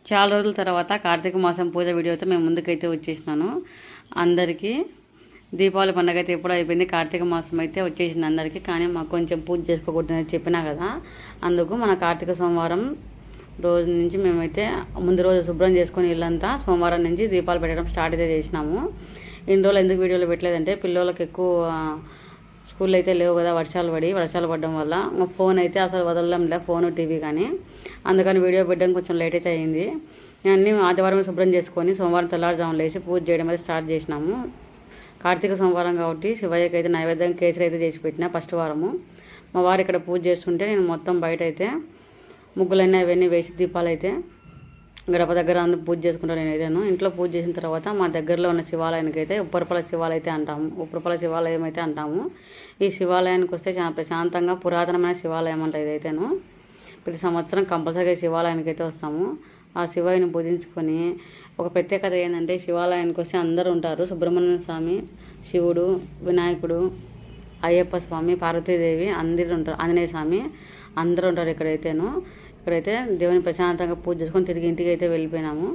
చాలా రోజుల తర్వాత కార్తీక మాసం పూజ వీడియోతో మేము ముందుకైతే వచ్చేసినాను. అందరికీ దీపావళి పండుగ అయితే ఎప్పుడు అయిపోయింది, కార్తీక మాసం అయితే వచ్చేసింది అందరికీ. కానీ మాకు కొంచెం పూజ చేసుకోకూడదని చెప్పినా కదా, అందుకు మన కార్తీక సోమవారం రోజు నుంచి మేమైతే ముందు రోజు శుభ్రం చేసుకొని ఇల్లంతా సోమవారం నుంచి దీపాలు పెట్టడం స్టార్ట్ అయితే చేసినాము. ఇన్ని రోజులు ఎందుకు వీడియోలు పెట్టలేదంటే పిల్లలకి ఎక్కువ స్కూల్లో అయితే లేవు కదా, వర్షాలు పడడం వల్ల ఫోన్ అయితే అసలు వదలడంలే, ఫోను టీవీ కానీ. అందుకని వీడియో పెట్టడం కొంచెం లేట్ అయితే అయింది. అన్నీ ఆదివారం శుభ్రం చేసుకొని సోమవారం తెల్లారుజామున లేచి పూజ చేయడం అయితే స్టార్ట్ చేసినాము. కార్తీక సోమవారం కాబట్టి శివయ్యకి అయితే నైవేద్యం కేసరి అయితే చేసి పెట్టిన ఫస్ట్ వారము. మా వారు ఇక్కడ పూజ చేస్తుంటే నేను మొత్తం బయట అయితే ముగ్గులన్నీ అవన్నీ వేసి దీపాలు అయితే గడప దగ్గర అందరూ పూజ చేసుకుంటాను. నేనైతేను ఇంట్లో పూజ చేసిన తర్వాత మా దగ్గరలో ఉన్న శివాలయానికి అయితే ఉప్పరపల శివాలయం అయితే అంటాము. ఈ శివాలయానికి వస్తే చాలా ప్రశాంతంగా పురాతనమైన శివాలయం అంటే ఇదైతేను. ప్రతి సంవత్సరం కంపల్సరీగా శివాలయానికి అయితే వస్తాము. ఆ శివయ్యని పూజించుకొని ఒక ప్రత్యేకత ఏంటంటే శివాలయానికి వస్తే అందరూ ఉంటారు. సుబ్రహ్మణ్య స్వామి, శివుడు, వినాయకుడు, అయ్యప్ప స్వామి, పార్వతీదేవి అందరూ ఉంటారు, ఆంజనేయ స్వామి అందరూ ఉంటారు ఇక్కడైతే దేవుని ప్రశాంతంగా పూజ చేసుకొని తిరిగి ఇంటికి అయితే వెళ్ళిపోయినాము.